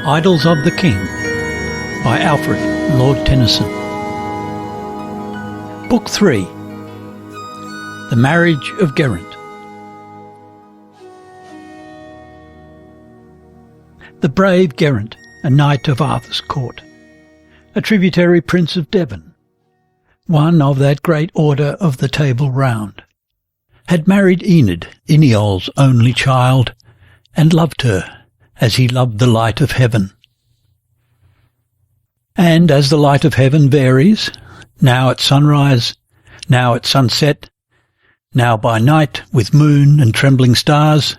Idylls of the King by Alfred, Lord Tennyson. Book 3. The Marriage of Geraint. The brave Geraint, a knight of Arthur's court, a tributary prince of Devon, one of that great order of the Table Round, had married Enid, Ineol's only child, and loved her as he loved the light of heaven. And as the light of heaven varies, now at sunrise, now at sunset, now by night with moon and trembling stars,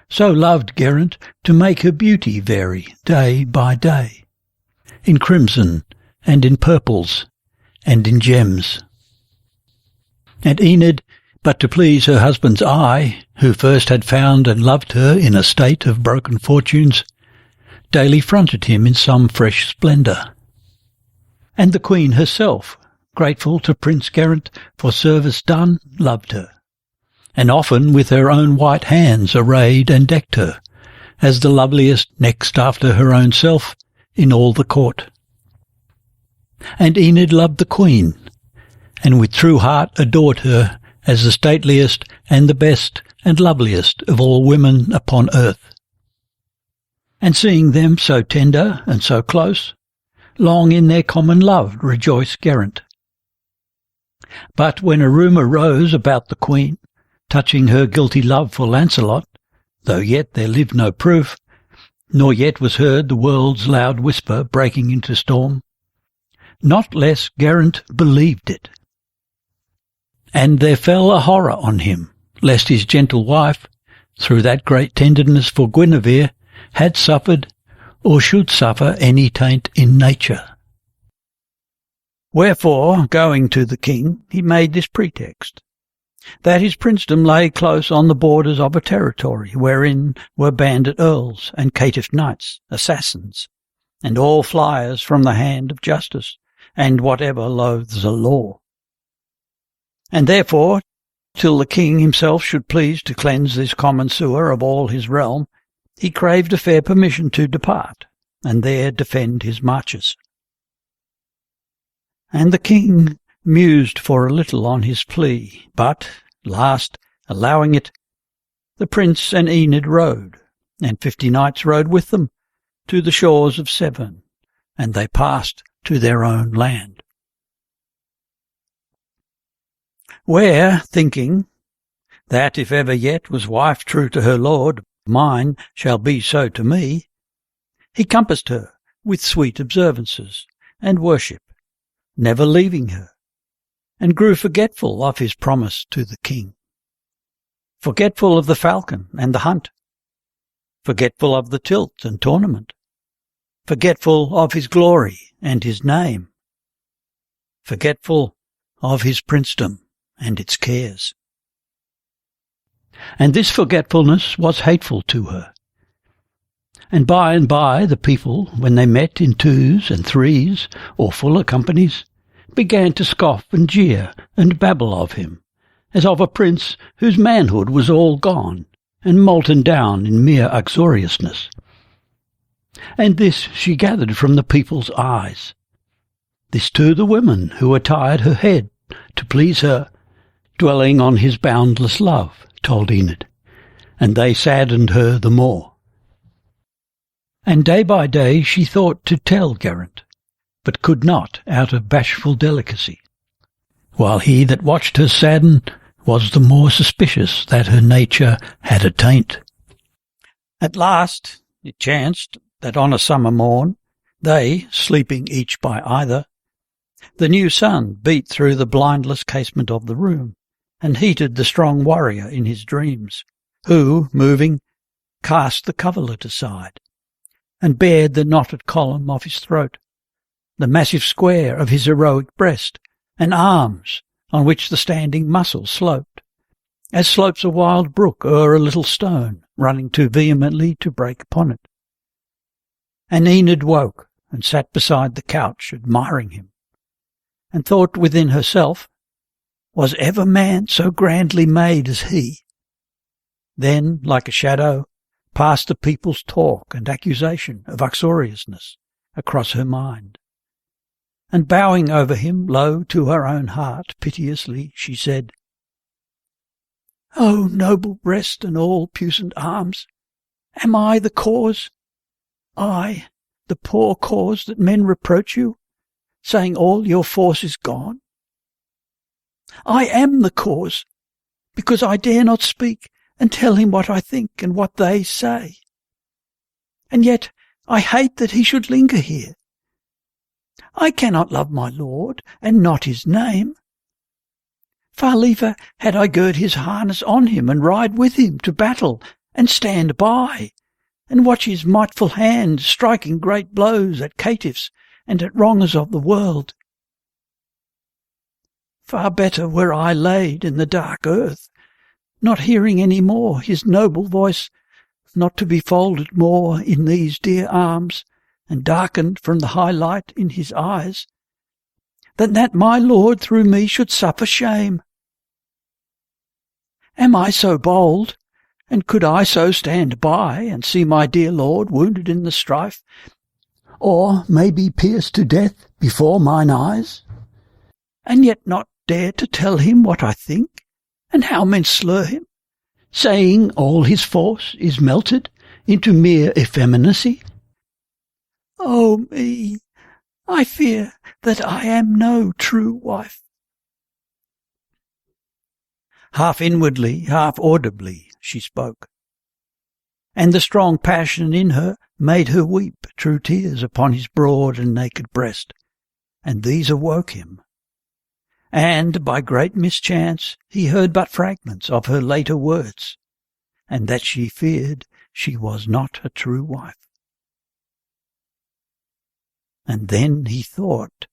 so loved Geraint to make her beauty vary day by day, in crimson and in purples and in gems. And Enid, but to please her husband's eye, who first had found and loved her in a state of broken fortunes, daily fronted him in some fresh splendour. And the Queen herself, grateful to Prince Geraint for service done, loved her, and often with her own white hands arrayed and decked her, as the loveliest next after her own self in all the court. And Enid loved the Queen, and with true heart adored her as the stateliest and the best and loveliest of all women upon earth. And seeing them so tender and so close, long in their common love rejoiced Geraint. But when a rumour rose about the Queen, touching her guilty love for Lancelot, though yet there lived no proof, nor yet was heard the world's loud whisper breaking into storm, not less Geraint believed it. And there fell a horror on him, lest his gentle wife, through that great tenderness for Guinevere, had suffered, or should suffer, any taint in nature. Wherefore, going to the king, he made this pretext, that his princedom lay close on the borders of a territory wherein were bandit earls and caitiff knights, assassins, and all flyers from the hand of justice, and whatever loathes a law. And therefore, till the king himself should please to cleanse this common sewer of all his realm, he craved a fair permission to depart, and there defend his marches. And the king mused for a little on his plea, but, last, allowing it, the prince and Enid rode, and 50 knights rode with them, to the shores of Severn, and they passed to their own land. Where, thinking that if ever yet was wife true to her lord, mine shall be so to me, he compassed her with sweet observances and worship, never leaving her, and grew forgetful of his promise to the king, forgetful of the falcon and the hunt, forgetful of the tilt and tournament, forgetful of his glory and his name, forgetful of his princedom and its cares. And this forgetfulness was hateful to her. And by the people, when they met in 2s and 3s, or fuller companies, began to scoff and jeer and babble of him, as of a prince whose manhood was all gone, and molten down in mere uxoriousness. And this she gathered from the people's eyes. This too the women who attired her head to please her, dwelling on his boundless love, told Enid, and they saddened her the more. And day by day she thought to tell Geraint, but could not out of bashful delicacy, while he that watched her sadden was the more suspicious that her nature had a taint. At last it chanced that on a summer morn, they, sleeping each by either, the new sun beat through the blindless casement of the room, and heated the strong warrior in his dreams, who, moving, cast the coverlet aside, and bared the knotted column of his throat, the massive square of his heroic breast, and arms on which the standing muscle sloped, as slopes a wild brook o'er a little stone, running too vehemently to break upon it. And Enid woke, and sat beside the couch, admiring him, and thought within herself, was ever man so grandly made as he? Then, like a shadow, passed the people's talk and accusation of uxoriousness across her mind. And bowing over him low to her own heart, piteously, she said, "O noble breast and all puissant arms, am I the cause? I, the poor cause that men reproach you, saying all your force is gone? I am the cause, because I dare not speak and tell him what I think and what they say. And yet I hate that he should linger here. I cannot love my lord, and not his name. Far liefer had I gird his harness on him, and ride with him to battle, and stand by, and watch his mightful hand striking great blows at caitiffs and at wrongers of the world. Far better were I laid in the dark earth, not hearing any more his noble voice, not to be folded more in these dear arms, and darkened from the high light in his eyes, than that my lord through me should suffer shame. Am I so bold, and could I so stand by, and see my dear lord wounded in the strife, or maybe pierced to death before mine eyes, and yet not dare to tell him what I think, and how men slur him, saying all his force is melted into mere effeminacy? Oh me, I fear that I am no true wife." Half inwardly, half audibly she spoke, and the strong passion in her made her weep true tears upon his broad and naked breast, and these awoke him. And by great mischance he heard but fragments of her later words, and that she feared she was not a true wife. And then he thought,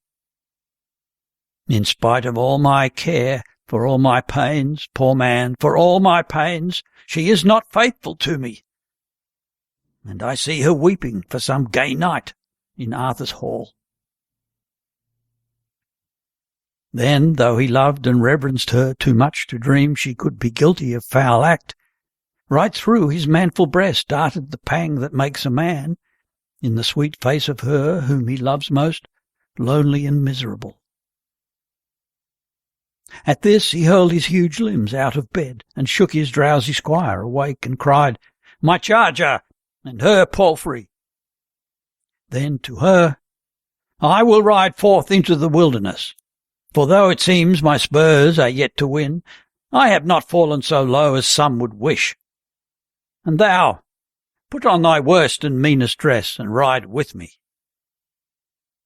"In spite of all my care, for all my pains, poor man, for all my pains, she is not faithful to me. And I see her weeping for some gay knight in Arthur's hall." Then, though he loved and reverenced her too much to dream she could be guilty of foul act, right through his manful breast darted the pang that makes a man, in the sweet face of her whom he loves most, lonely and miserable. At this he hurled his huge limbs out of bed, and shook his drowsy squire awake, and cried, "My charger, and her palfrey!" Then to her, "I will ride forth into the wilderness, for though it seems my spurs are yet to win, I have not fallen so low as some would wish. And thou, put on thy worst and meanest dress, and ride with me."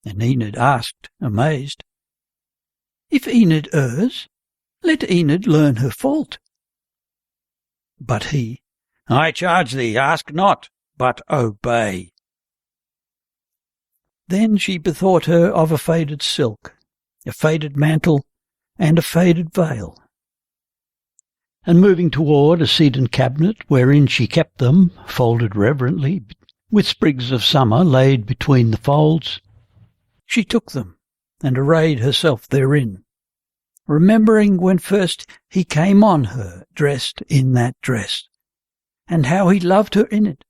And Enid asked, amazed, "If Enid errs, let Enid learn her fault." But he, "I charge thee, ask not, but obey." Then she bethought her of a faded silk, a faded mantle, and a faded veil. And moving toward a cedarn cabinet wherein she kept them, folded reverently, with sprigs of summer laid between the folds, she took them and arrayed herself therein, remembering when first he came on her dressed in that dress, and how he loved her in it,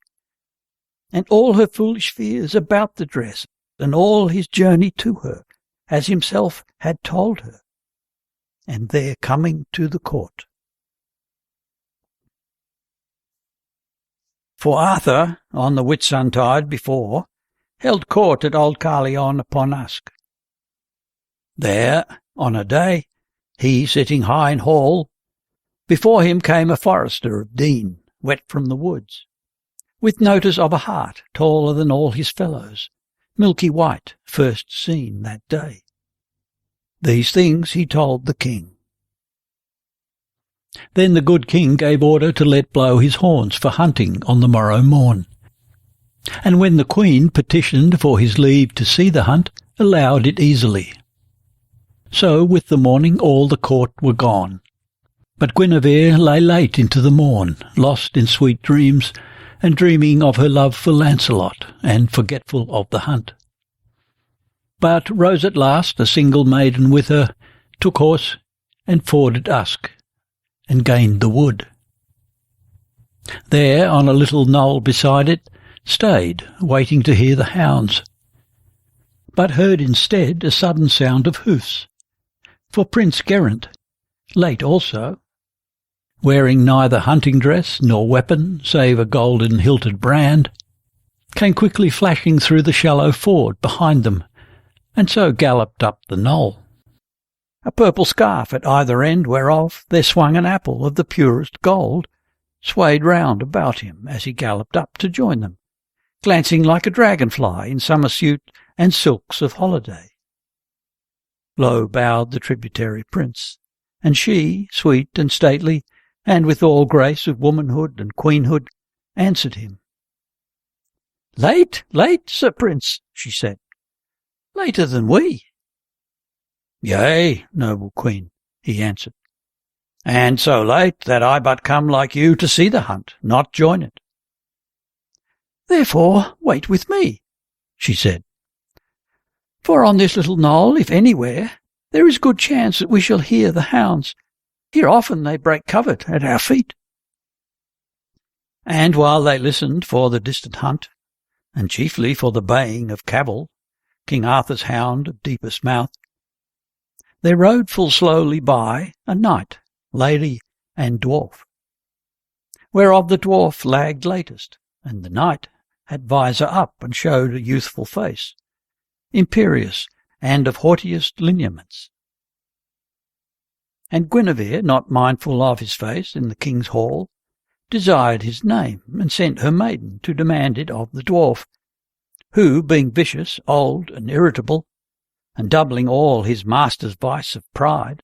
and all her foolish fears about the dress, and all his journey to her, as himself had told her, and their coming to the court. For Arthur, on the Whitsuntide before, held court at Old Carlion upon Usk. There, on a day, he sitting high in hall, before him came a forester of Dean, wet from the woods, with notice of a hart taller than all his fellows, milky white, first seen that day. These things he told the king. Then the good king gave order to let blow his horns for hunting on the morrow morn. And when the queen petitioned for his leave to see the hunt, allowed it easily. So with the morning all the court were gone. But Guinevere lay late into the morn, lost in sweet dreams, and dreaming of her love for Lancelot, and forgetful of the hunt. But rose at last, a single maiden with her, took horse, and forded Usk, and gained the wood. There, on a little knoll beside it, stayed, waiting to hear the hounds, but heard instead a sudden sound of hoofs. For Prince Geraint, late also, wearing neither hunting dress nor weapon save a golden-hilted brand, came quickly flashing through the shallow ford behind them, and so galloped up the knoll. A purple scarf at either end whereof there swung an apple of the purest gold, swayed round about him as he galloped up to join them, glancing like a dragonfly in summer suit and silks of holiday. Low bowed the tributary prince, and she, sweet and stately, and with all grace of womanhood and queenhood, answered him. "Late, late, Sir Prince," she said. "Later than we." "Yea, noble queen," he answered, "and so late that I but come like you to see the hunt, not join it." "Therefore wait with me," she said. "For on this little knoll, if anywhere, there is good chance that we shall hear the hounds. Here often they break covert at our feet." And while they listened for the distant hunt, and chiefly for the baying of Cavil, King Arthur's hound of deepest mouth, there rode full slowly by a knight, lady, and dwarf, whereof the dwarf lagged latest, and the knight had visor up and showed a youthful face, imperious and of haughtiest lineaments. And Guinevere, not mindful of his face in the king's hall, desired his name, and sent her maiden to demand it of the dwarf, who, being vicious, old, and irritable, and doubling all his master's vice of pride,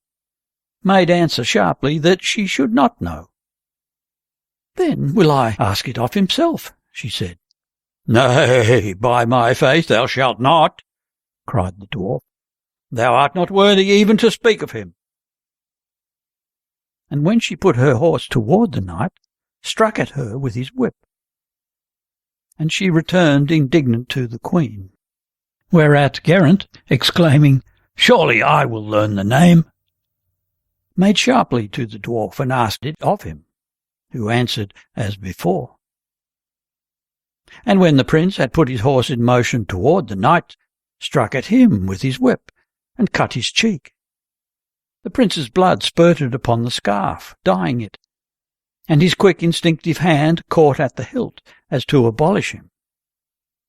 made answer sharply that she should not know. "Then will I ask it of himself," she said. "Nay, by my faith thou shalt not," cried the dwarf. "Thou art not worthy even to speak of him." And when she put her horse toward the knight, struck at her with his whip. And she returned indignant to the queen. Whereat Geraint, exclaiming, "Surely I will learn the name," made sharply to the dwarf and asked it of him, who answered as before. And when the prince had put his horse in motion toward the knight, struck at him with his whip, and cut his cheek. The prince's blood spurted upon the scarf, dyeing it, and his quick instinctive hand caught at the hilt as to abolish him.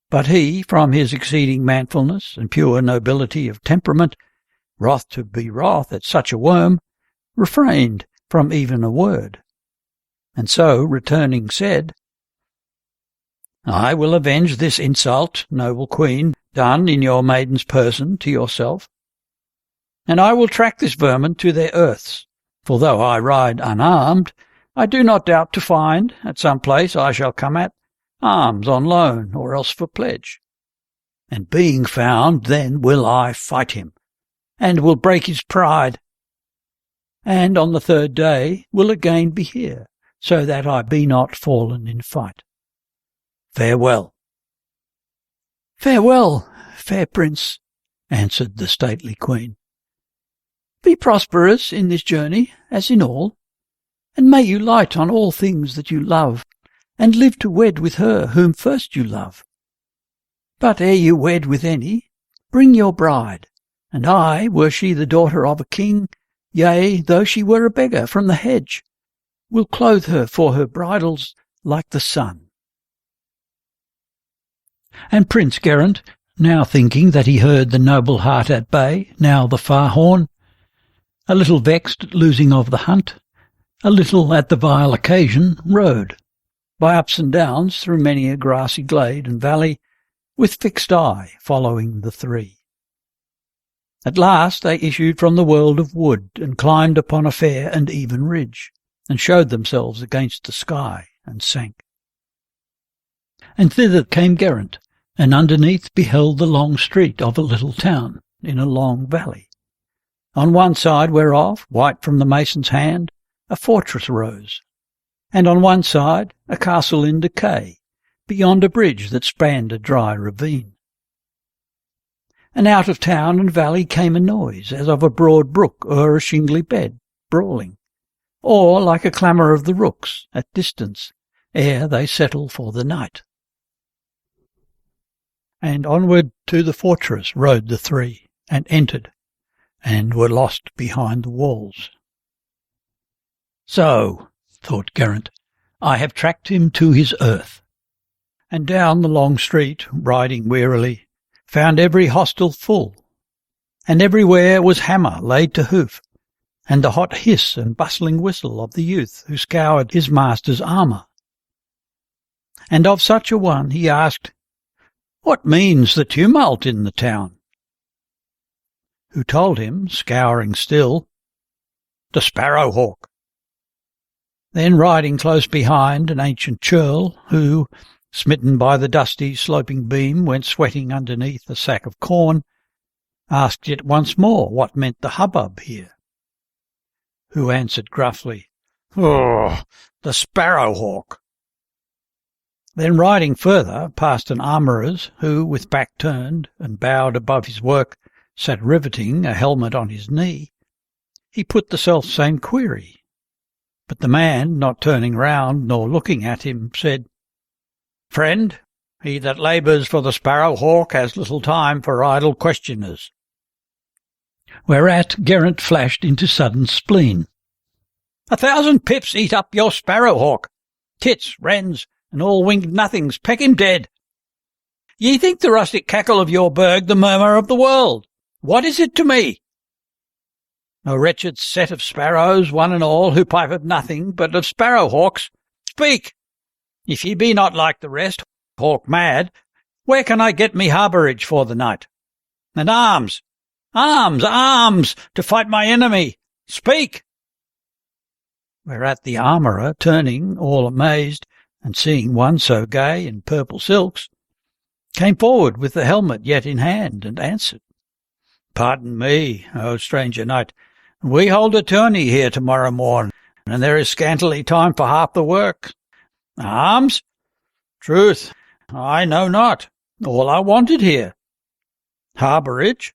But he, from his exceeding manfulness and pure nobility of temperament, wroth to be wroth at such a worm, refrained from even a word, and so, returning, said, "I will avenge this insult, noble queen, done in your maiden's person to yourself, and I will track this vermin to their earths, for though I ride unarmed, I do not doubt to find, at some place I shall come at, arms on loan or else for pledge. And being found, then will I fight him, and will break his pride, and on the third day will again be here, so that I be not fallen in fight. Farewell." "Farewell, fair prince," answered the stately queen. "Be prosperous in this journey, as in all, and may you light on all things that you love, and live to wed with her whom first you love. But ere you wed with any, bring your bride, and I, were she the daughter of a king, yea, though she were a beggar from the hedge, will clothe her for her bridals like the sun." And Prince Geraint, now thinking that he heard the noble heart at bay, now the far horn, a little vexed at losing of the hunt, a little at the vile occasion, rode, by ups and downs through many a grassy glade and valley, with fixed eye following the three. At last they issued from the world of wood, and climbed upon a fair and even ridge, and showed themselves against the sky, and sank. And thither came Geraint, and underneath beheld the long street of a little town in a long valley, on one side whereof, white from the mason's hand, a fortress rose, and on one side a castle in decay, beyond a bridge that spanned a dry ravine. And out of town and valley came a noise, as of a broad brook o'er a shingly bed, brawling, or like a clamour of the rooks, at distance, ere they settle for the night. And onward to the fortress rode the three, and entered, and were lost behind the walls. So, thought Geraint, I have tracked him to his earth. And down the long street, riding wearily, found every hostel full, and everywhere was hammer laid to hoof, and the hot hiss and bustling whistle of the youth who scoured his master's armour. And of such a one he asked, What means the tumult in the town? Who told him, scouring still, The Sparrow-hawk. Then riding close behind an ancient churl, who, smitten by the dusty sloping beam, went sweating underneath a sack of corn, asked it once more what meant the hubbub here. Who answered gruffly, "Oh, the Sparrow-hawk." Then riding further past an armourer's, who, with back turned and bowed above his work, sat riveting a helmet on his knee, he put the self-same query. But the man, not turning round nor looking at him, said, "Friend, he that labours for the Sparrow-hawk has little time for idle questioners." Whereat Geraint flashed into sudden spleen. "1,000 pips eat up your Sparrow-hawk! Tits, wrens, and all winged nothings, peck him dead! Ye think the rustic cackle of your burg the murmur of the world. What is it to me? A wretched set of sparrows, one and all, who pipe of nothing but of sparrow-hawks. Speak! If ye be not like the rest, hawk-mad, where can I get me harbourage for the night? And arms! Arms! Arms! To fight my enemy! Speak!" Whereat the armourer, turning, all amazed, and seeing one so gay in purple silks, came forward with the helmet yet in hand, and answered, "Pardon me, O stranger knight, we hold a tourney here tomorrow morn, and there is scantily time for half the work. Arms? Truth, I know not. All are wanted here. Harbourage?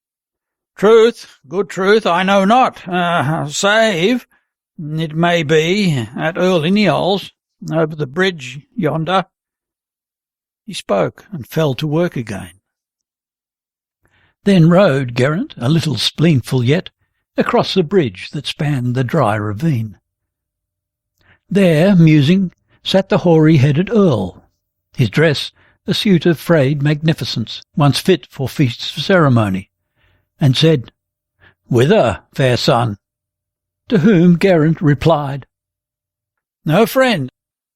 Truth, good truth, I know not. Save, it may be, at Earl Ineol's, over the bridge yonder." He spoke, and fell to work again. Then rode Geraint, a little spleenful yet, across the bridge that spanned the dry ravine. There, musing, sat the hoary-headed earl, his dress a suit of frayed magnificence, once fit for feasts of ceremony, and said, "Whither, fair son?" To whom Geraint replied, "No friend,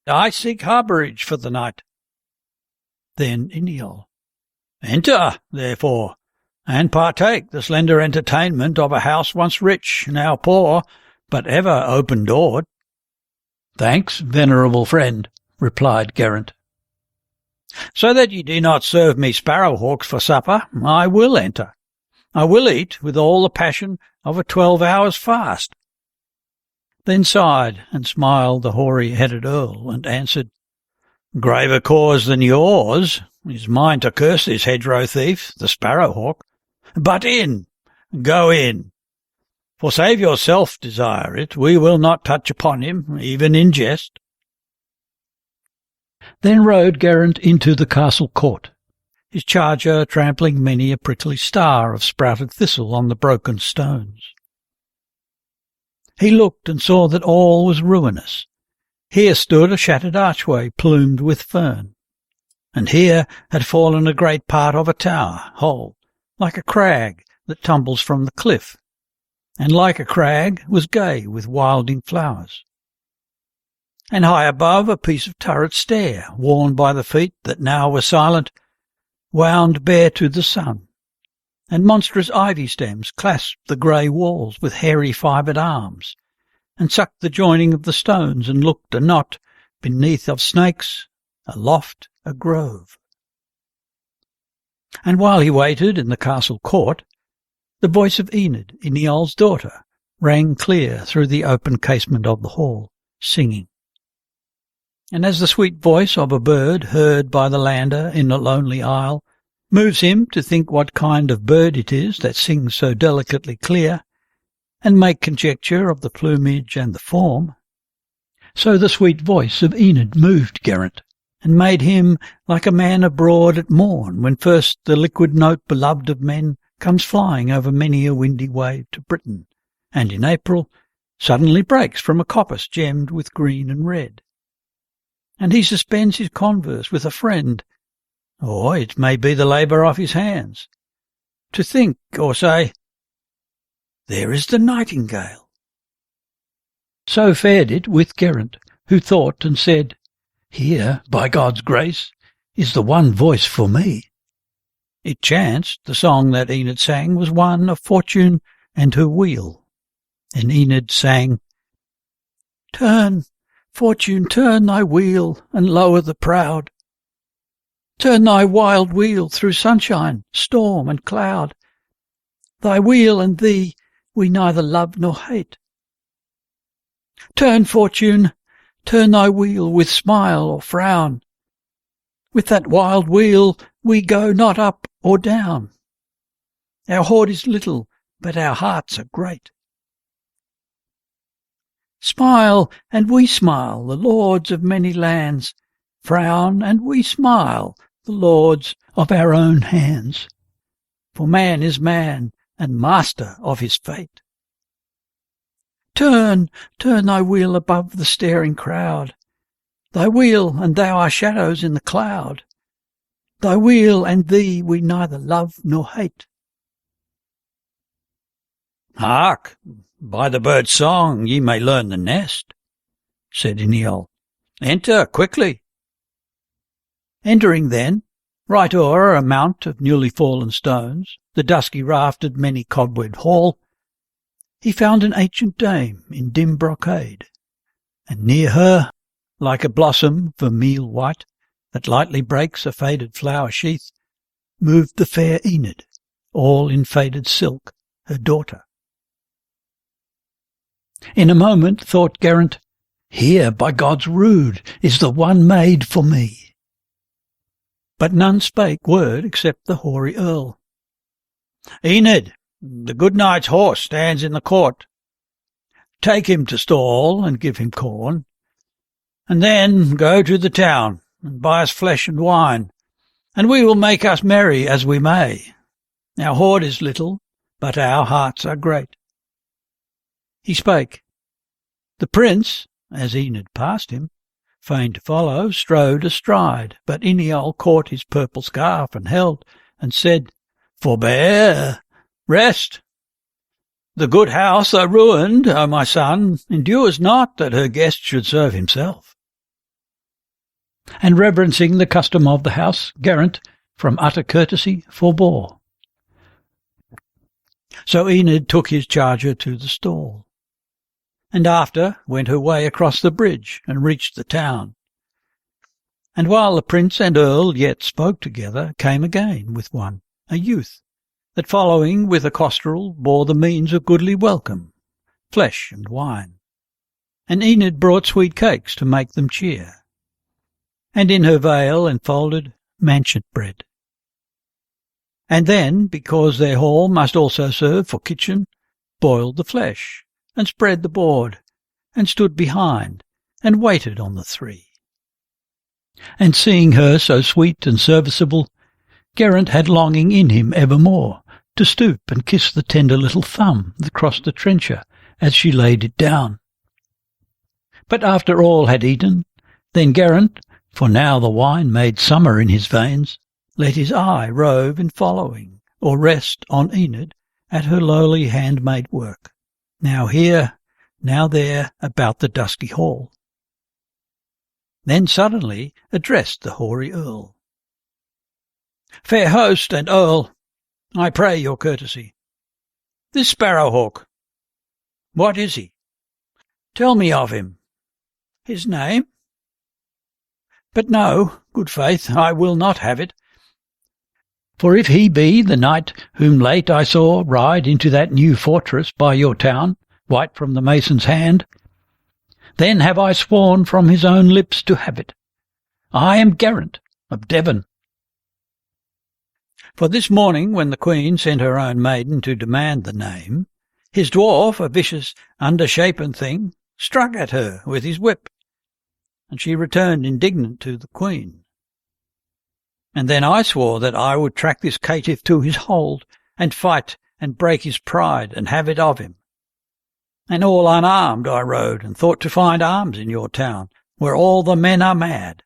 I seek harbourage for the night." Then Ineol, "Enter, therefore, and partake the slender entertainment of a house once rich, now poor, but ever open-doored." "Thanks, venerable friend," replied Geraint. "So that ye do not serve me sparrow-hawks for supper, I will enter. I will eat with all the passion of a 12 hours fast." Then sighed and smiled the hoary-headed earl, and answered, "Graver cause than yours is mine to curse this hedgerow thief, the sparrow-hawk. But in, go in. For save yourself desire it, we will not touch upon him, even in jest." Then rode Geraint into the castle court, his charger trampling many a prickly star of sprouted thistle on the broken stones. He looked and saw that all was ruinous. Here stood a shattered archway plumed with fern, and here had fallen a great part of a tower, whole, like a crag that tumbles from the cliff, and like a crag was gay with wilding flowers. And high above a piece of turret stair, worn by the feet that now were silent, wound bare to the sun, and monstrous ivy stems clasped the grey walls with hairy fibred arms, and sucked the joining of the stones, and looked a knot beneath of snakes, aloft a grove. And while he waited in the castle court, the voice of Enid, Ineol's daughter, rang clear through the open casement of the hall, singing. And as the sweet voice of a bird heard by the lander in a lonely isle moves him to think what kind of bird it is that sings so delicately clear, and make conjecture of the plumage and the form, So the sweet voice of Enid moved Geraint, and made him like a man abroad at morn, when first the liquid note beloved of men comes flying over many a windy wave to Britain, and in April suddenly breaks from a coppice gemmed with green and red. And he suspends his converse with a friend, or it may be the labour of his hands, to think or say, "There is the nightingale." So fared it with Geraint, who thought and said, "Here, by God's grace, is the one voice for me." It chanced the song that Enid sang was one of Fortune and her wheel. And Enid sang, "Turn, Fortune, turn thy wheel, and lower the proud. Turn thy wild wheel through sunshine, storm, and cloud. Thy wheel and thee we neither love nor hate. Turn, Fortune, turn thy wheel with smile or frown. With that wild wheel we go not up or down. Our hoard is little, but our hearts are great. Smile, and we smile, the lords of many lands. Frown, and we smile, the lords of our own hands. For man is man, and master of his fate. Turn, turn thy wheel above the staring crowd. Thy wheel and thou are shadows in the cloud. Thy wheel and thee we neither love nor hate. "Hark! By the bird's song ye may learn the nest," said Iniol. "Enter quickly." Entering then, right o'er a mount of newly fallen stones, the dusky raftered many cobwebbed hall, he found an ancient dame in dim brocade, and near her, like a blossom vermeil white that lightly breaks a faded flower sheath, moved the fair Enid, all in faded silk, her daughter. In a moment thought Geraint, "Here, by God's rood, is the one made for me." But none spake word except the hoary earl. "Enid, the good knight's horse stands in the court. Take him to stall and give him corn, and then go to the town and buy us flesh and wine, and we will make us merry as we may. Our hoard is little, but our hearts are great." He spake. The prince, as Enid passed him, fain to follow, strode astride, but Iniol caught his purple scarf and held, and said, "Forbear, rest. The good house thou ruined, O my son, endures not that her guest should serve himself." And reverencing the custom of the house, Geraint, from utter courtesy, forbore. So Enid took his charger to the stall, and after went her way across the bridge and reached the town. And while the prince and earl yet spoke together, came again with one, a youth, that following with a costrel bore the means of goodly welcome, flesh and wine. And Enid brought sweet cakes to make them cheer, and in her veil enfolded manchet bread. And then, because their hall must also serve for kitchen, boiled the flesh, and spread the board, and stood behind, and waited on the three. And seeing her so sweet and serviceable, Geraint had longing in him evermore to stoop and kiss the tender little thumb that crossed the trencher as she laid it down. But after all had eaten, then Geraint, for now the wine made summer in his veins, let his eye rove in following, or rest on Enid at her lowly handmaid work, now here, now there, about the dusky hall. Then suddenly addressed the hoary earl. "Fair host and earl, I pray your courtesy. This Sparrowhawk, what is he? Tell me of him. His name? But no, good faith, I will not have it. For if he be the knight whom late I saw ride into that new fortress by your town, white from the mason's hand, then have I sworn from his own lips to have it. I am Geraint of Devon. For this morning, when the queen sent her own maiden to demand the name, his dwarf, a vicious, undershapen thing, struck at her with his whip, and she returned indignant to the Queen. And then I swore that I would track this caitiff to his hold, and fight and break his pride, and have it of him. And all unarmed I rode, and thought to find arms in your town, where all the men are mad.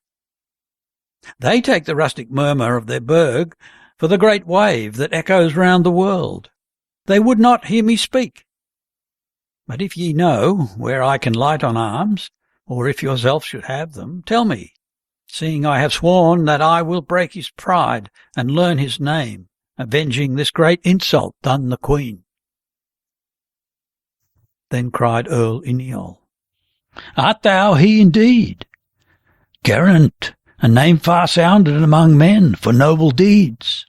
They take the rustic murmur of their burg for the great wave that echoes round the world. They would not hear me speak. But if ye know where I can light on arms, or if yourself should have them, tell me, seeing I have sworn that I will break his pride and learn his name, avenging this great insult done the Queen. Then cried Earl Iniol, Art thou he indeed? Geraint, a name far sounded among men for noble deeds.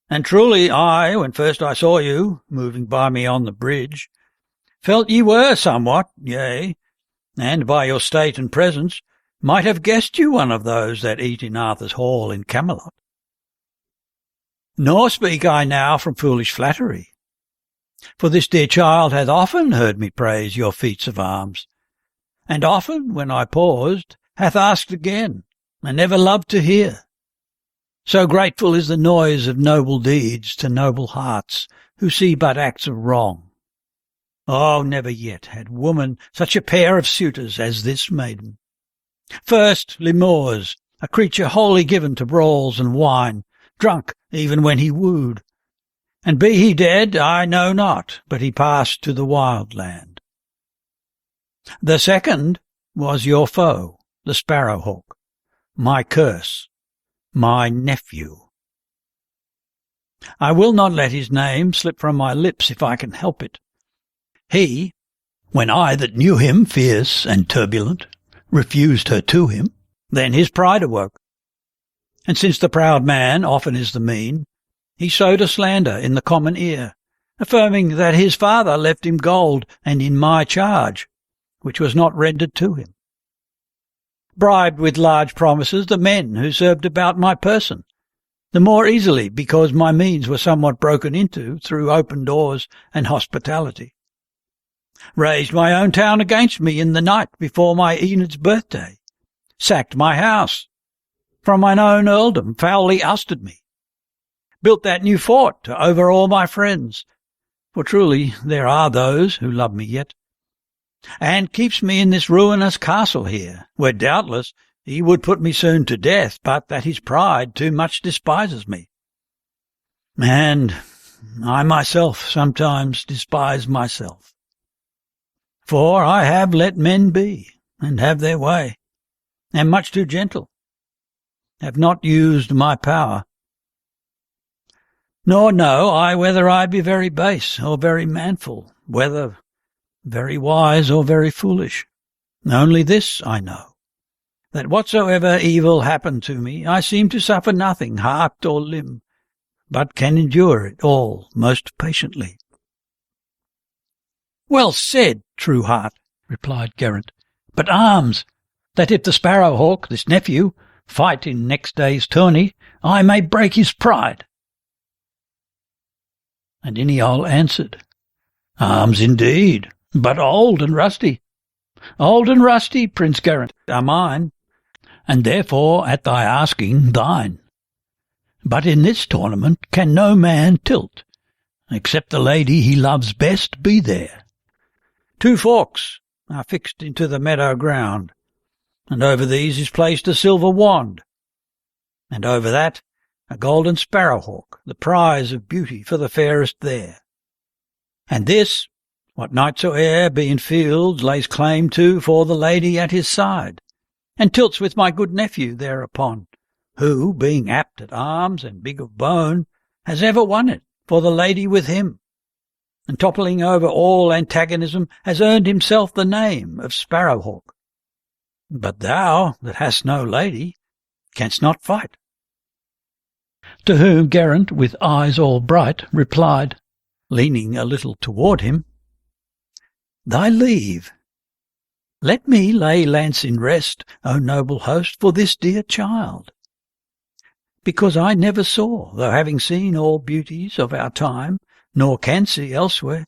And truly I, when first I saw you, moving by me on the bridge, felt ye were somewhat, yea, and by your state and presence, might have guessed you one of those that eat in Arthur's hall in Camelot. Nor speak I now from foolish flattery, for this dear child hath often heard me praise your feats of arms, and often, when I paused, hath asked again, and never loved to hear. So grateful is the noise of noble deeds to noble hearts who see but acts of wrong. Oh, never yet had woman such a pair of suitors as this maiden. First, Limors, a creature wholly given to brawls and wine, drunk even when he wooed. And be he dead, I know not, but he passed to the wild land. The second was your foe, the sparrowhawk, my curse, my nephew. I will not let his name slip from my lips if I can help it. He, when I that knew him fierce and turbulent, refused her to him, then his pride awoke. And since the proud man often is the mean, he sowed a slander in the common ear, affirming that his father left him gold and in my charge, which was not rendered to him. Bribed with large promises the men who served about my person, the more easily because my means were somewhat broken into through open doors and hospitality. Raised my own town against me in the night before my Enid's birthday, sacked my house, from mine own earldom foully ousted me, built that new fort to overawe my friends, for truly there are those who love me yet, and keeps me in this ruinous castle here, where doubtless he would put me soon to death, but that his pride too much despises me. And I myself sometimes despise myself. For I have let men be, and have their way, am much too gentle, have not used my power. Nor know I whether I be very base or very manful, whether very wise or very foolish. Only this I know, that whatsoever evil happen to me, I seem to suffer nothing, heart or limb, but can endure it all most patiently. Well said, true heart, replied Geraint, but arms, that if the sparrowhawk, this nephew, fight in next day's tourney, I may break his pride. And Iniol answered, Arms indeed, but old and rusty. Old and rusty, Prince Geraint, are mine, and therefore at thy asking thine. But in this tournament can no man tilt, except the lady he loves best be there. 2 forks are fixed into the meadow ground, and over these is placed a silver wand, and over that a golden sparrowhawk, the prize of beauty for the fairest there. And this, what knight soe'er be in fields lays claim to for the lady at his side, and tilts with my good nephew thereupon, who, being apt at arms and big of bone, has ever won it for the lady with him, and toppling over all antagonism has earned himself the name of Sparrowhawk. But thou, that hast no lady, canst not fight. To whom Geraint, with eyes all bright, replied, leaning a little toward him, Thy leave. Let me lay lance in rest, O noble host, for this dear child. Because I never saw, though having seen all beauties of our time, nor can see elsewhere,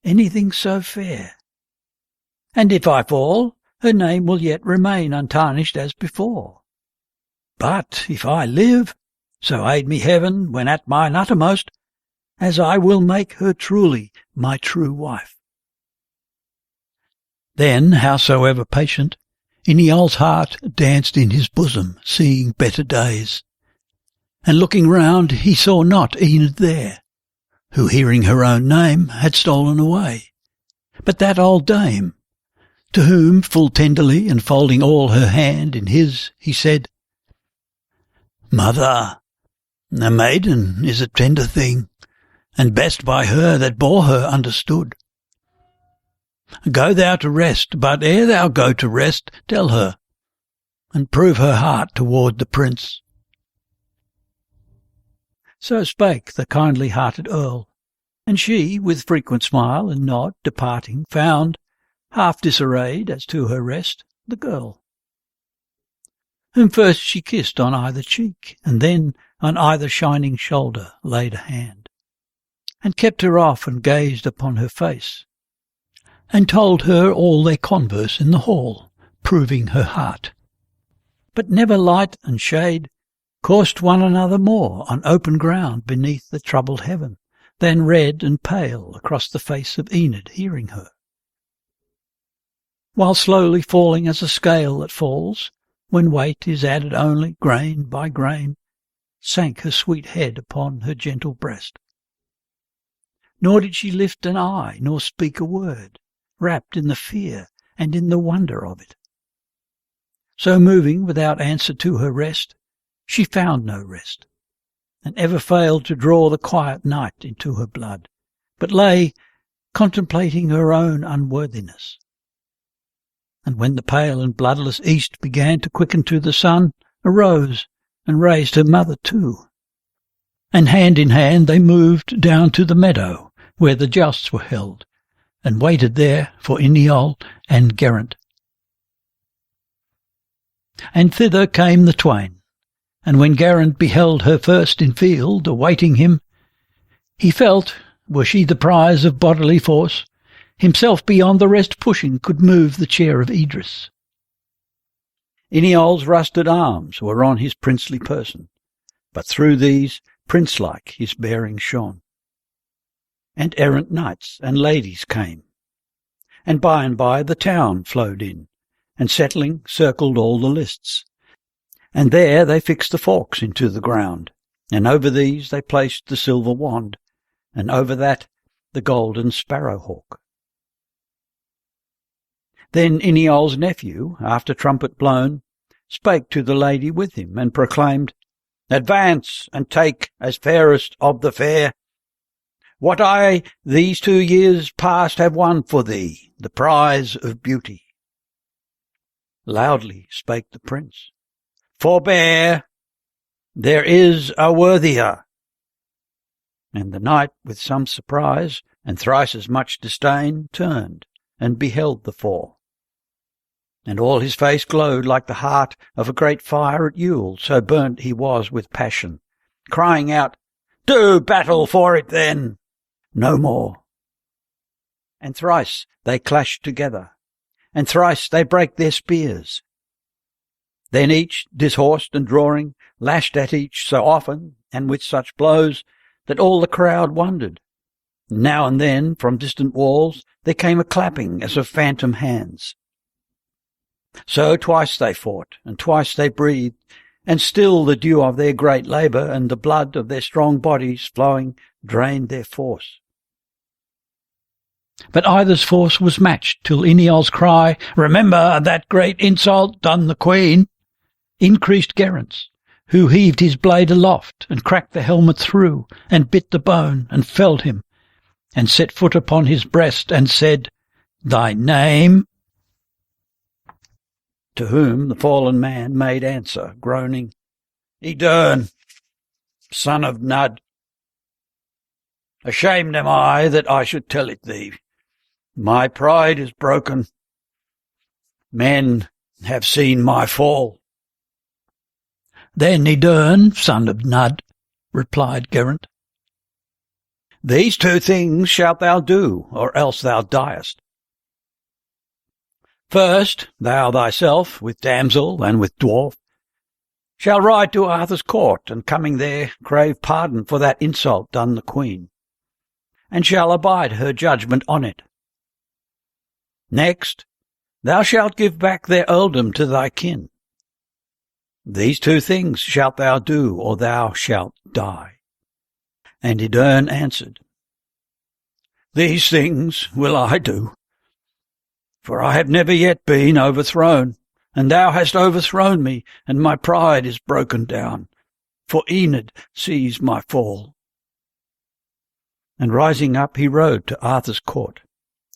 anything so fair. And if I fall, her name will yet remain untarnished as before. But if I live, so aid me heaven when at mine uttermost, as I will make her truly my true wife." Then, howsoever patient, Ineol's heart danced in his bosom, seeing better days. And looking round, he saw not Enid there, who, hearing her own name, had stolen away, but that old dame, to whom, full tenderly, and folding all her hand in his, he said, "Mother, a maiden is a tender thing, and best by her that bore her understood. Go thou to rest, but ere thou go to rest, tell her, and prove her heart toward the prince." So spake the kindly-hearted earl, and she, with frequent smile and nod, departing, found, half disarrayed as to her rest, the girl, whom first she kissed on either cheek, and then on either shining shoulder laid a hand, and kept her off and gazed upon her face, and told her all their converse in the hall, proving her heart. But never light and shade coursed one another more on open ground beneath the troubled heaven, than red and pale across the face of Enid hearing her. While slowly falling as a scale that falls, when weight is added only grain by grain, sank her sweet head upon her gentle breast. Nor did she lift an eye, nor speak a word, wrapped in the fear and in the wonder of it. So moving without answer to her rest, she found no rest, and ever failed to draw the quiet night into her blood, but lay contemplating her own unworthiness. And when the pale and bloodless east began to quicken to the sun, arose and raised her mother too. And hand in hand they moved down to the meadow where the jousts were held, and waited there for Ineol and Geraint. And thither came the twain, and when Geraint beheld her first in field, awaiting him, he felt, were she the prize of bodily force, himself beyond the rest pushing could move the chair of Idris. Ineol's rusted arms were on his princely person, but through these prince-like his bearing shone. And errant knights and ladies came, and by the town flowed in, and settling circled all the lists. And there they fixed the forks into the ground, and over these they placed the silver wand, and over that the golden sparrow-hawk. Then Ineol's nephew, after trumpet blown, spake to the lady with him, and proclaimed, "Advance, and take, as fairest of the fair, what I these 2 years past have won for thee, the prize of beauty." Loudly spake the prince, "Forbear, there is a worthier." And the knight, with some surprise, and thrice as much disdain, turned, and beheld the four. And all his face glowed like the heart of a great fire at Yule, so burnt he was with passion, crying out, "Do battle for it then!" No more. And thrice they clashed together, and thrice they brake their spears. Then each, dishorsed and drawing, lashed at each so often, and with such blows, that all the crowd wondered. Now and then, from distant walls, there came a clapping as of phantom hands. So twice they fought, and twice they breathed, and still the dew of their great labour and the blood of their strong bodies flowing drained their force. But either's force was matched, till Ineol's cry, "Remember that great insult done the queen," increased Geraint's, who heaved his blade aloft, and cracked the helmet through, and bit the bone, and felled him, and set foot upon his breast, and said, "Thy name?" To whom the fallen man made answer, groaning, "Edurn, son of Nud. Ashamed am I that I should tell it thee. My pride is broken. Men have seen my fall." "Then, Edurn, son of Nud," replied Geraint, "these 2 things shalt thou do, or else thou diest. First, thou thyself, with damsel and with dwarf, shall ride to Arthur's court, and coming there crave pardon for that insult done the queen, and shall abide her judgment on it. Next, thou shalt give back their earldom to thy kin. These two things shalt thou do, or thou shalt die. And Idylls answered, These things will I do, for I have never yet been overthrown, and thou hast overthrown me, and my pride is broken down, for Enid sees my fall. And rising up he rode to Arthur's court,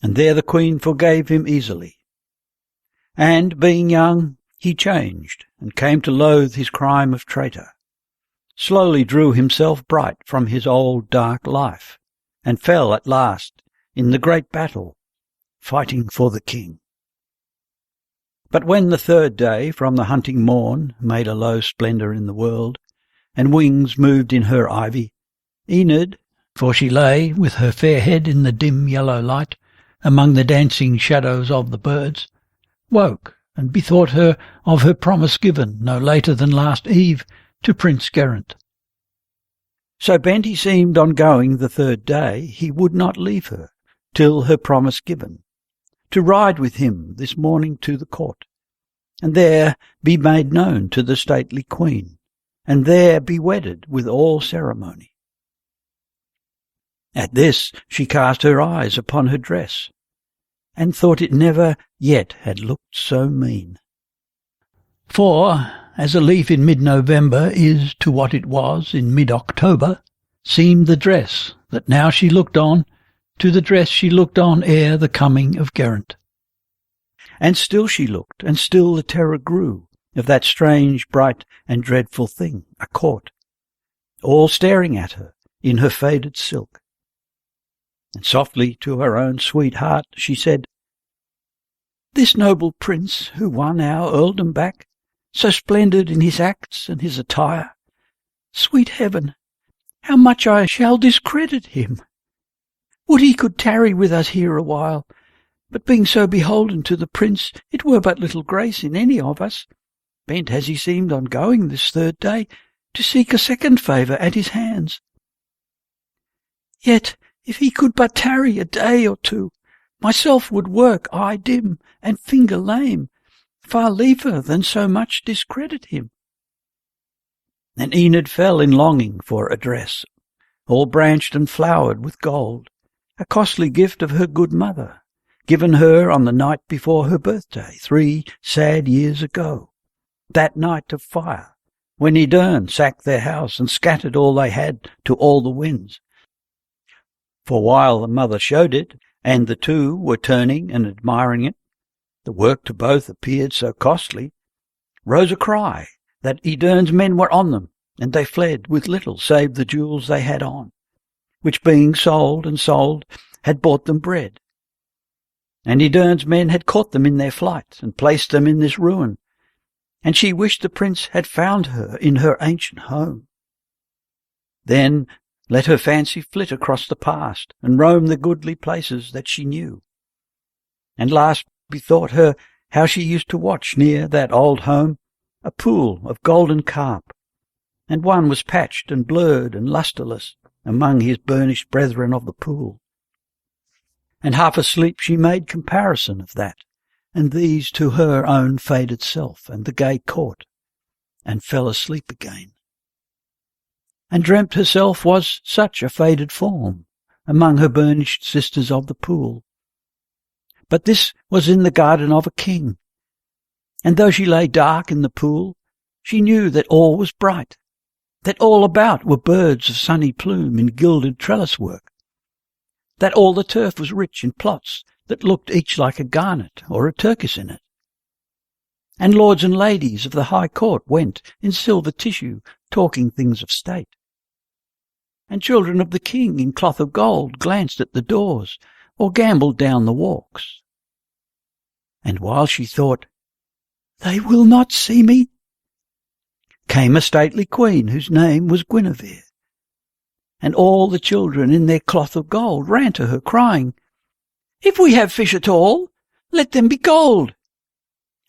and there the queen forgave him easily. And, being young, he changed, and came to loathe his crime of traitor, slowly drew himself bright from his old dark life, and fell at last in the great battle, fighting for the king. But when the third day from the hunting morn made a low splendour in the world, and wings moved in her ivy, Enid, for she lay with her fair head in the dim yellow light, among the dancing shadows of the birds, woke and bethought her of her promise given no later than last eve to Prince Geraint. So bent he seemed on going the third day, he would not leave her till her promise given, to ride with him this morning to the court, and there be made known to the stately queen, and there be wedded with all ceremony. At this she cast her eyes upon her dress, and thought it never yet had looked so mean. For, as a leaf in mid-November is to what it was in mid-October, seemed the dress that now she looked on to the dress she looked on ere the coming of Geraint. And still she looked, and still the terror grew of that strange, bright, and dreadful thing, a court, all staring at her in her faded silk. And softly to her own sweet heart she said, This noble prince who won our earldom back, so splendid in his acts and his attire, sweet heaven, how much I shall discredit him! Would he could tarry with us here a while, but being so beholden to the prince, it were but little grace in any of us, bent as he seemed on going this third day, to seek a second favour at his hands. Yet, if he could but tarry a day or two, myself would work eye dim and finger lame, far liefer than so much discredit him. And Enid fell in longing for a dress, all branched and flowered with gold, a costly gift of her good mother, given her on the night before her birthday 3 sad years ago, that night of fire, when Idylls sacked their house and scattered all they had to all the winds. For while the mother showed it, and the two were turning and admiring it, the work to both appeared so costly, rose a cry that Idylls' men were on them, and they fled with little save the jewels they had on, which being sold and sold had bought them bread. And Idylls' men had caught them in their flight, and placed them in this ruin, and she wished the prince had found her in her ancient home. Then let her fancy flit across the past, and roam the goodly places that she knew. And last bethought her how she used to watch near that old home a pool of golden carp, and one was patched and blurred and lustreless among his burnished brethren of the pool. And half asleep she made comparison of that, and these to her own faded self and the gay court, and fell asleep again, and dreamt herself was such a faded form among her burnished sisters of the pool. But this was in the garden of a king, and though she lay dark in the pool, she knew that all was bright, that all about were birds of sunny plume in gilded trellis work, that all the turf was rich in plots that looked each like a garnet or a turkis in it. And lords and ladies of the high court went in silver tissue, talking things of state. And children of the king in cloth of gold glanced at the doors, or gambolled down the walks. And while she thought, They will not see me, came a stately queen whose name was Guinevere. And all the children in their cloth of gold ran to her, crying, If we have fish at all, let them be gold,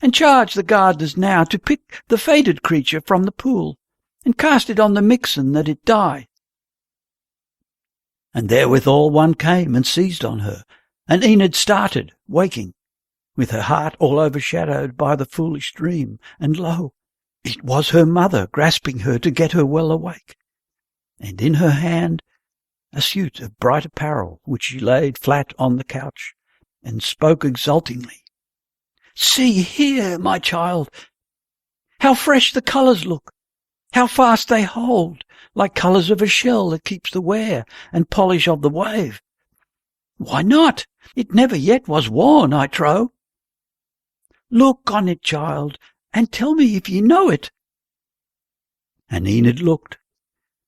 and charge the gardeners now to pick the fated creature from the pool, and cast it on the mixen that it die. And therewithal one came and seized on her, and Enid started, waking, with her heart all overshadowed by the foolish dream, and lo, it was her mother grasping her to get her well awake, and in her hand a suit of bright apparel, which she laid flat on the couch, and spoke exultingly. "See here, my child, how fresh the colours look, how fast they hold, like colours of a shell that keeps the wear and polish of the wave. Why not? It never yet was worn, I trow. Look on it, child, and tell me if ye know it." And Enid looked,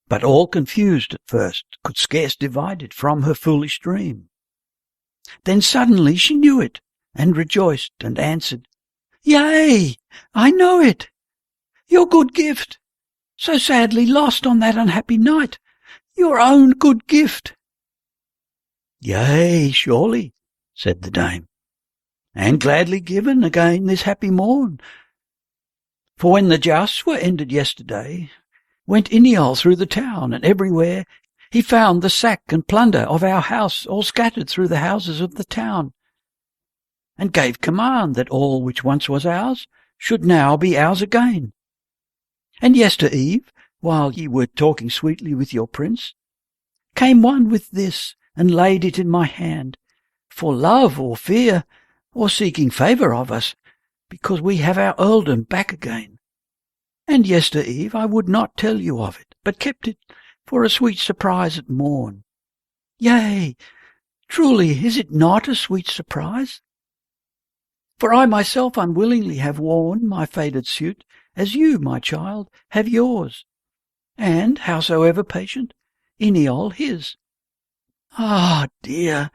but all confused at first, could scarce divide it from her foolish dream. Then suddenly she knew it, and rejoiced, and answered, "Yea, I know it. Your good gift, so sadly lost on that unhappy night, your own good gift." "Yea, surely," said the dame, "and gladly given again this happy morn. For when the jousts were ended yesterday, went Iniol through the town, and everywhere he found the sack and plunder of our house all scattered through the houses of the town, and gave command that all which once was ours should now be ours again. And yester eve, while ye were talking sweetly with your prince, came one with this, and laid it in my hand, for love or fear, or seeking favour of us, because we have our earldom back again. And yester eve I would not tell you of it, but kept it for a sweet surprise at morn. Yea, truly is it not a sweet surprise? For I myself unwillingly have worn my faded suit, as you, my child, have yours, and, howsoever patient, Iniol his. Ah, dear,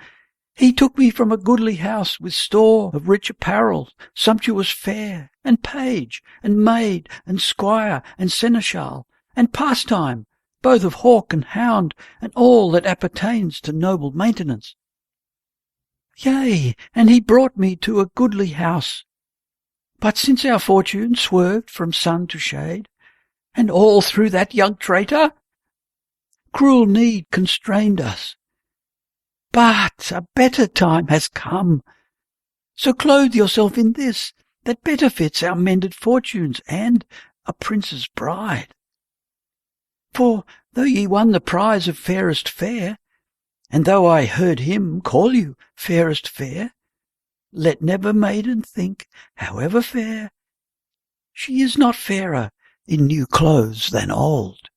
he took me from a goodly house with store of rich apparel, sumptuous fare, and page, and maid, and squire, and seneschal, and pastime, both of hawk and hound, and all that appertains to noble maintenance. Yea, and he brought me to a goodly house. But since our fortune swerved from sun to shade, and all through that young traitor, cruel need constrained us. But a better time has come. So clothe yourself in this, that better fits our mended fortunes and a prince's bride. For though ye won the prize of fairest fair, and though I heard him call you fairest fair, let never maiden think, however fair, she is not fairer in new clothes than old.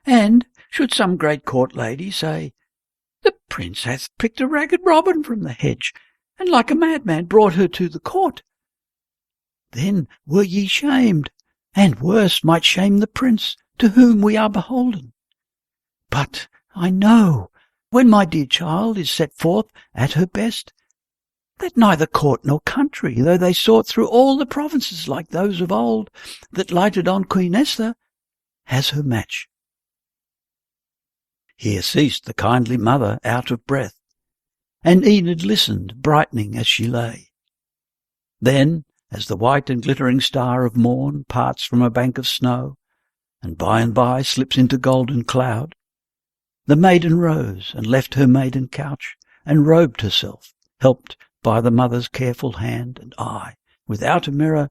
And should some great court lady say, the prince hath picked a ragged robin from the hedge, and like a madman brought her to the court, then were ye shamed, and worse might shame the prince to whom we are beholden. But I know, when my dear child is set forth at her best, that neither court nor country, though they sought through all the provinces like those of old that lighted on Queen Esther, has her match." Here ceased the kindly mother out of breath, and Enid listened, brightening as she lay. Then, as the white and glittering star of morn parts from a bank of snow, and by slips into golden cloud, the maiden rose and left her maiden couch, and robed herself, helped by the mother's careful hand and eye, without a mirror,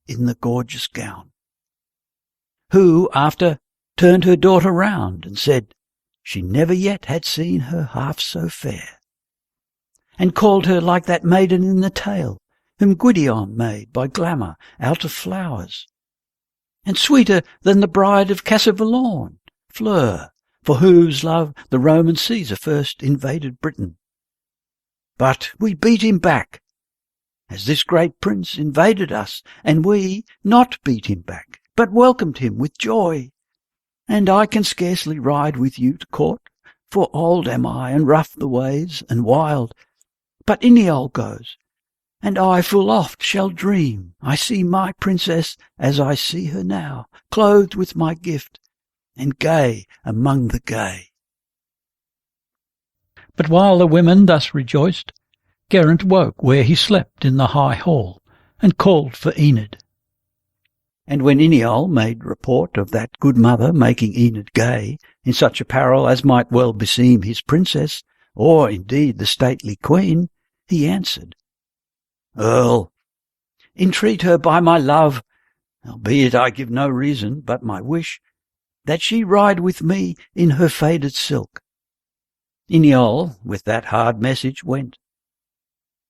in the gorgeous gown. Who, after, turned her daughter round, and said she never yet had seen her half so fair, and called her like that maiden in the tale, whom Gwydion made by glamour out of flowers, and sweeter than the bride of Cassivellorn, Fleur, for whose love the Roman Caesar first invaded Britain. But we beat him back, as this great prince invaded us, and we not beat him back, but welcomed him with joy. And I can scarcely ride with you to court, for old am I, and rough the ways, and wild. But Iniol goes, and I full oft shall dream I see my princess as I see her now, clothed with my gift, and gay among the gay." But while the women thus rejoiced, Geraint woke where he slept in the high hall, and called for Enid. And when Iniol made report of that good mother making Enid gay in such apparel as might well beseem his princess, or indeed the stately queen, he answered, Earl, entreat her by my love, albeit I give no reason but my wish, that she ride with me in her faded silk. Iniol with that hard message went.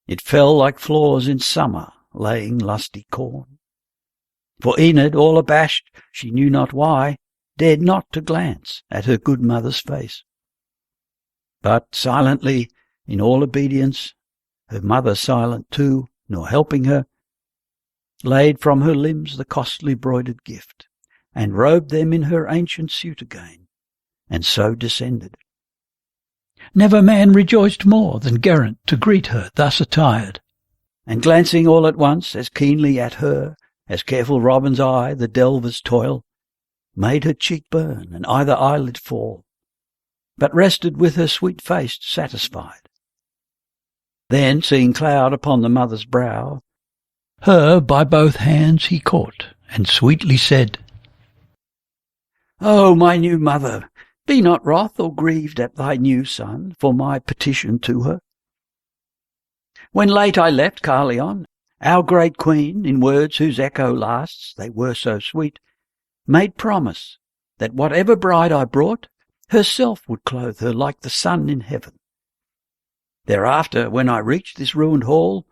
It fell like flaws in summer, laying lusty corn. For Enid, all abashed, she knew not why, dared not to glance at her good mother's face. But silently, in all obedience, her mother silent too, nor helping her, laid from her limbs the costly broidered gift, and robed them in her ancient suit again, and so descended. Never man rejoiced more than Geraint to greet her thus attired, and glancing all at once as keenly at her as careful Robin's eye the delver's toil, made her cheek burn and either eyelid fall, but rested with her sweet face satisfied. Then, seeing cloud upon the mother's brow, her by both hands he caught, and sweetly said, O my new mother, be not wroth or grieved at thy new son for my petition to her. When late I left Carleon, our great queen, in words whose echo lasts, they were so sweet, made promise that whatever bride I brought, herself would clothe her like the sun in heaven. Thereafter, when I reached this ruined hall,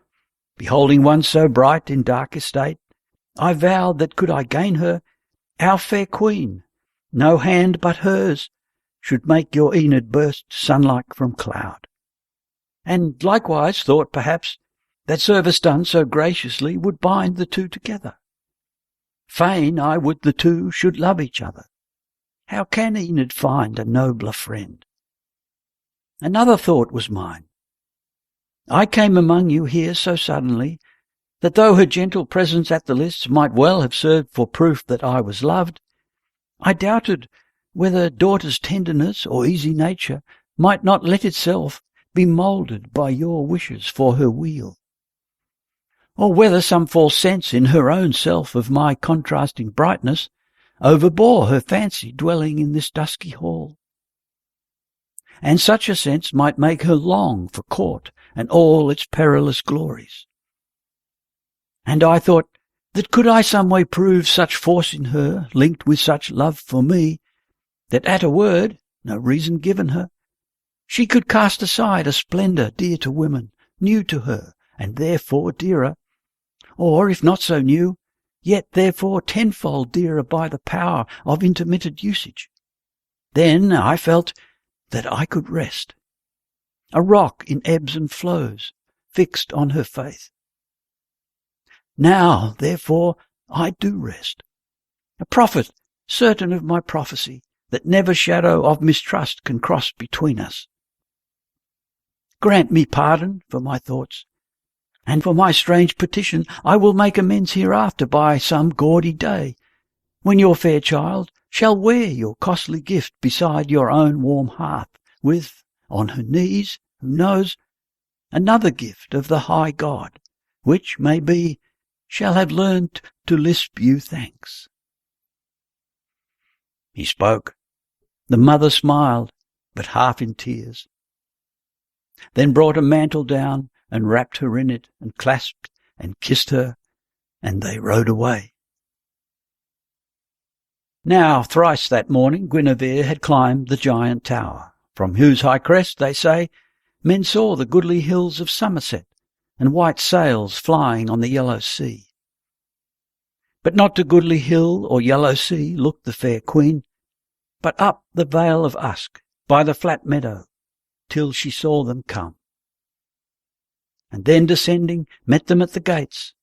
beholding one so bright in dark estate, I vowed that could I gain her, our fair queen, no hand but hers, should make your Enid burst sunlike from cloud. And likewise thought, perhaps, that service done so graciously would bind the two together. Fain I would the two should love each other. How can Enid find a nobler friend? Another thought was mine. I came among you here so suddenly, that though her gentle presence at the lists might well have served for proof that I was loved, I doubted whether daughter's tenderness or easy nature might not let itself be moulded by your wishes for her weal, or whether some false sense in her own self of my contrasting brightness overbore her fancy dwelling in this dusky hall. And such a sense might make her long for court and all its perilous glories. And I thought that could I some way prove such force in her, linked with such love for me, that at a word, no reason given her, she could cast aside a splendour dear to women, new to her, and therefore dearer, or, if not so new, yet therefore tenfold dearer by the power of intermitted usage. Then I felt that I could rest, a rock in ebbs and flows, fixed on her faith. Now, therefore, I do rest, a prophet certain of my prophecy, that never shadow of mistrust can cross between us. Grant me pardon for my thoughts, and for my strange petition I will make amends hereafter by some gaudy day, when your fair child shall wear your costly gift beside your own warm hearth, with, on her knees, who knows, another gift of the high God, which, may be, shall have learned to lisp you thanks. He spoke. The mother smiled, but half in tears, then brought a mantle down and wrapped her in it, and clasped and kissed her, and they rode away. Now thrice that morning Guinevere had climbed the giant tower, from whose high crest, they say, men saw the goodly hills of Somerset, and white sails flying on the yellow sea. But not to goodly hill or yellow sea looked the fair queen, but up the vale of Usk, by the flat meadow, till she saw them come. And then descending, met them at the gates,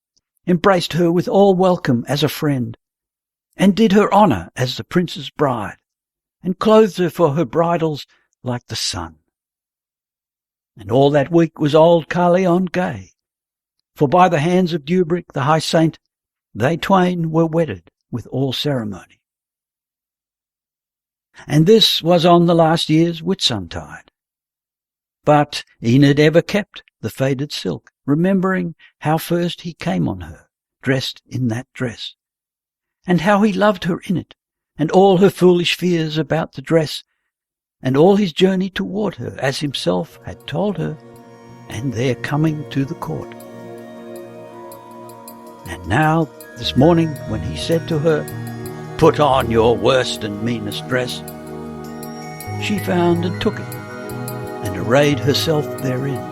embraced her with all welcome as a friend, and did her honour as the prince's bride, and clothed her for her bridals like the sun. And all that week was old Carleon gay, for by the hands of Dubric the high saint they twain were wedded with all ceremony. And this was on the last year's Whitsuntide. But Enid ever kept the faded silk, remembering how first he came on her, dressed in that dress, and how he loved her in it, and all her foolish fears about the dress, and all his journey toward her, as himself had told her, and their coming to the court. And now, this morning, when he said to her, "Put on your worst and meanest dress," she found and took it, and arrayed herself therein.